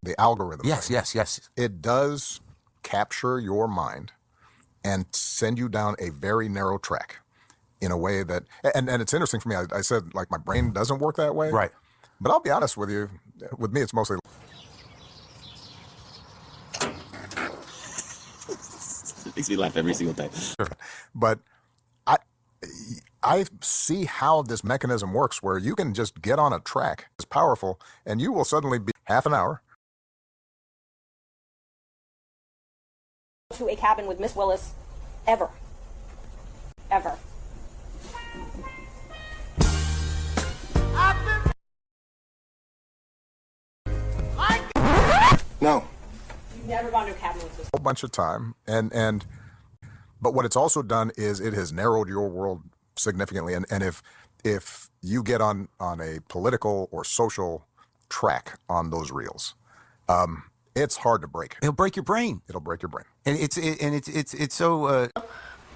the algorithm. Yes, thing, yes. it does capture your mind and send you down a very narrow track in a way that, and it's interesting for me. I said, like, my brain doesn't work that way. Right. But I'll be honest with you, with me, it's mostly. It makes me laugh every single time. But I see how this mechanism works, where you can just get on a track. It's powerful, and you will suddenly be half an hour. To a cabin with Miss Willis, ever. No. You've never gone to a cabin with Miss A bunch of time, but what it's also done is it has narrowed your world significantly. And if you get on a political or social track on those reels, it's hard to break. It'll break your brain. It'll break your brain. And it's so.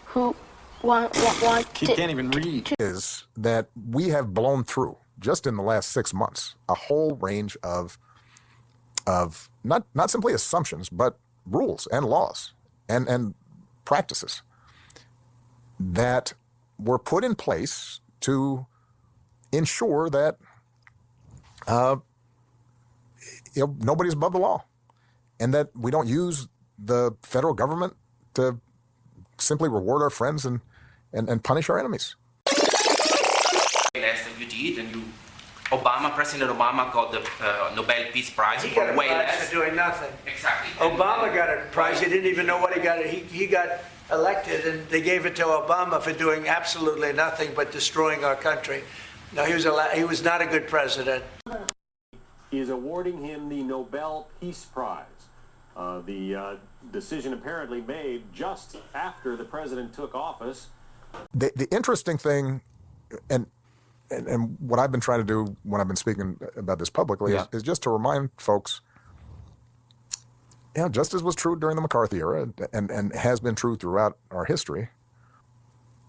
Who want He can't even read. Is that we have blown through just in the last 6 months a whole range of not simply assumptions, but rules and laws and practices that were put in place to ensure that nobody's above the law, and that we don't use the federal government to simply reward our friends and punish our enemies. Last that you did, and President Obama got the Nobel Peace Prize He got for a way prize less. for doing nothing. Exactly. Obama got a prize. He didn't even know what he got. He got elected, and they gave it to Obama for doing absolutely nothing but destroying our country. No, he was not a good president. Is awarding him the Nobel Peace Prize. The decision apparently made just after the president took office. The interesting thing, and what I've been trying to do when I've been speaking about this publicly is just to remind folks, just as was true during the McCarthy era and has been true throughout our history,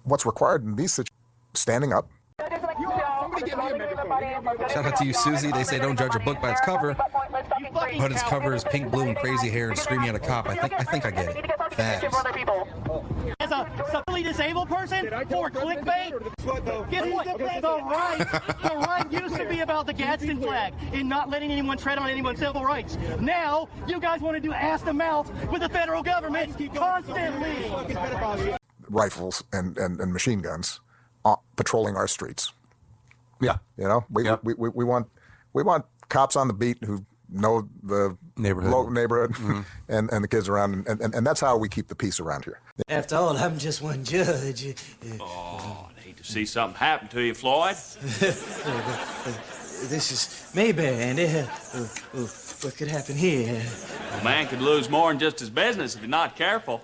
what's required in these situations, standing up. Shout out to you, Susie. They say don't judge a book by its cover, but its cover is pink, blue, and crazy hair and screaming at a cop. I think I get it. Facts. As a severely disabled person for clickbait, guess what? The right used to be about the Gadsden flag and not letting anyone tread on anyone's civil rights. Now you guys want to do ass to mouth with the federal government constantly. Rifles and machine guns patrolling our streets. Yeah. We want cops on the beat who know the neighborhood and the kids around, and that's how we keep the peace around here. After all, I'm just one judge. Oh, I'd hate to see something happen to you, Floyd. This is Mayberry, and what could happen here? A man could lose more than just his business if he's not careful.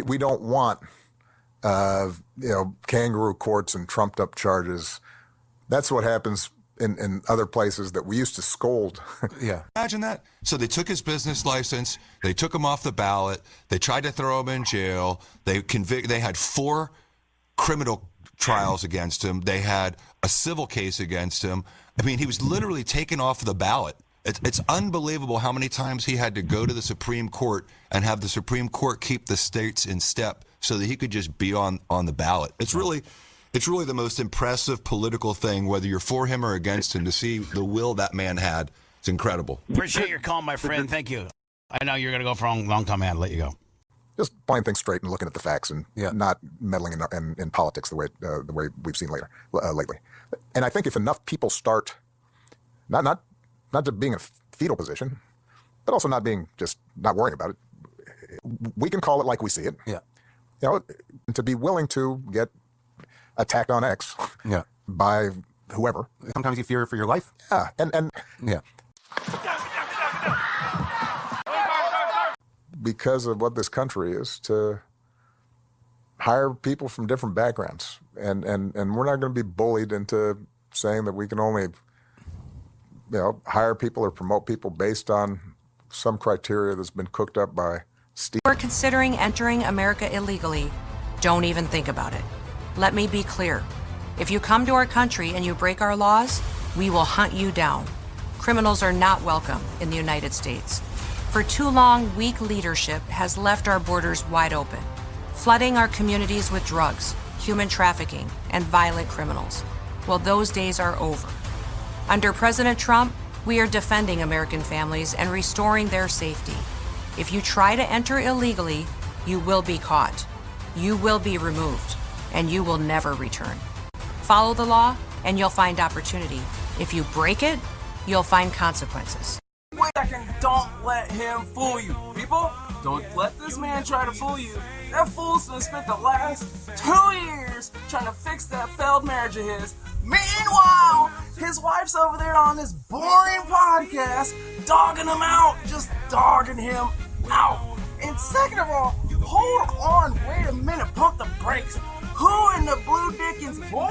We don't want kangaroo courts and trumped up charges. That's what happens in other places that we used to scold. Yeah. Imagine that. So they took his business license, they took him off the ballot, they tried to throw him in jail, they had 4 criminal trials against him, they had a civil case against him. I mean, he was literally taken off the ballot. It's unbelievable how many times he had to go to the Supreme Court and have the Supreme Court keep the states in step so that he could just be on the ballot. It's really the most impressive political thing, whether you're for him or against him, to see the will that man had. It's incredible. Appreciate your call, my friend. Thank you. I know you're going to go for a long time. I had to let you go. Just playing things straight and looking at the facts and not meddling in politics the way we've seen lately. And I think if enough people start not just being a fetal position, but also not worrying about it, we can call it like we see it. Yeah. And to be willing to get attacked on X by whoever. Sometimes you fear for your life. Yeah, and because of what this country is, to hire people from different backgrounds, and we're not going to be bullied into saying that we can only hire people or promote people based on some criteria that's been cooked up by Steve. We're considering entering America illegally. Don't even think about it. Let me be clear. If you come to our country and you break our laws, we will hunt you down. Criminals are not welcome in the United States. For too long, weak leadership has left our borders wide open, flooding our communities with drugs, human trafficking, and violent criminals. Well, those days are over. Under President Trump, we are defending American families and restoring their safety. If you try to enter illegally, you will be caught. You will be removed, and you will never return. Follow the law, and you'll find opportunity. If you break it, you'll find consequences. Wait a second, don't let him fool you. People, don't let this man try to fool you. That fool's gonna spend the last 2 years trying to fix that failed marriage of his. Meanwhile, his wife's over there on this boring podcast, dogging him out, just dogging him out. And second of all, hold on, wait a minute, pump the brakes. Who in the blue dickens, who?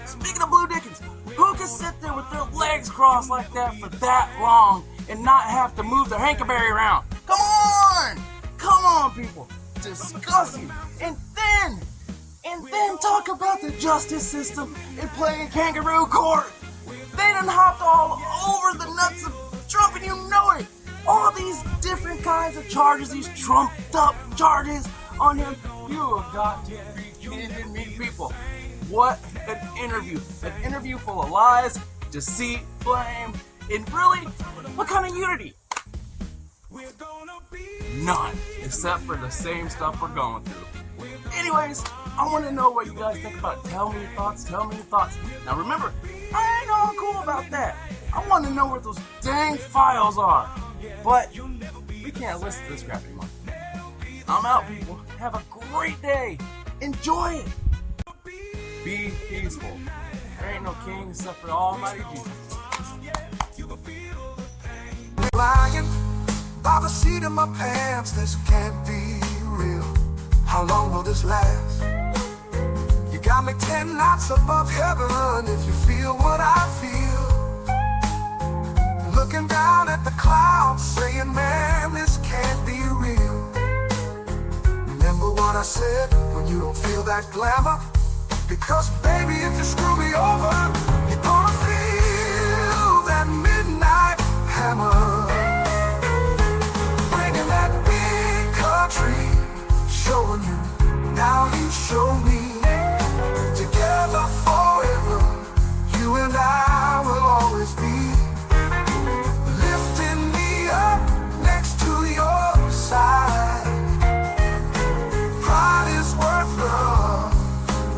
Speaking of blue dickens, who can sit there with their legs crossed like that for that long and not have to move their hankerberry around? Come on, people. Disgusting. And then talk about the justice system and playing kangaroo court. They done hopped all over the nuts of Trump, and you know it. All these different kinds of charges, these trumped up charges on him. You have got to be kidding me, people. What an interview. An interview full of lies, deceit, blame, and really, what kind of unity? None, except for the same stuff we're going through. Anyways, I want to know what you guys think about it. Tell me your thoughts, Now remember, I ain't all cool about that. I want to know where those dang files are. But we can't listen to this crap anymore. I'm out, people. Have a great day. Enjoy it. Be peaceful. There ain't no king except for Almighty Jesus. Lying by the seat of my pants, this can't be real. How long will this last? You got me 10 knots above heaven if you feel what I feel. Looking down at the clouds, saying, man, this can't be real. Remember what I said when you don't feel that glamour? Because baby, if you screw me over, you're gonna feel that midnight hammer. Bringing that big country, showing you, now you show me. Together forever, you and I will always be. Lifting me up next to your side. Pride is worth love,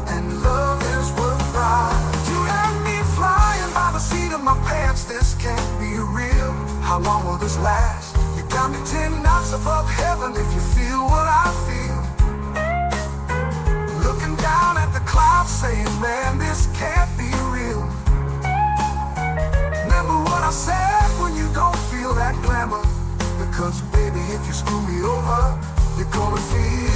and love is worth pride. You and me flying by the seat of my pants, this can't be real. How long will this last? You got me 10 knots above heaven if you feel what I feel. Looking down at the clouds, saying, man, this can't be real. Remember what I said when you don't feel that glamour? Because baby, if you screw me over, you're gonna feel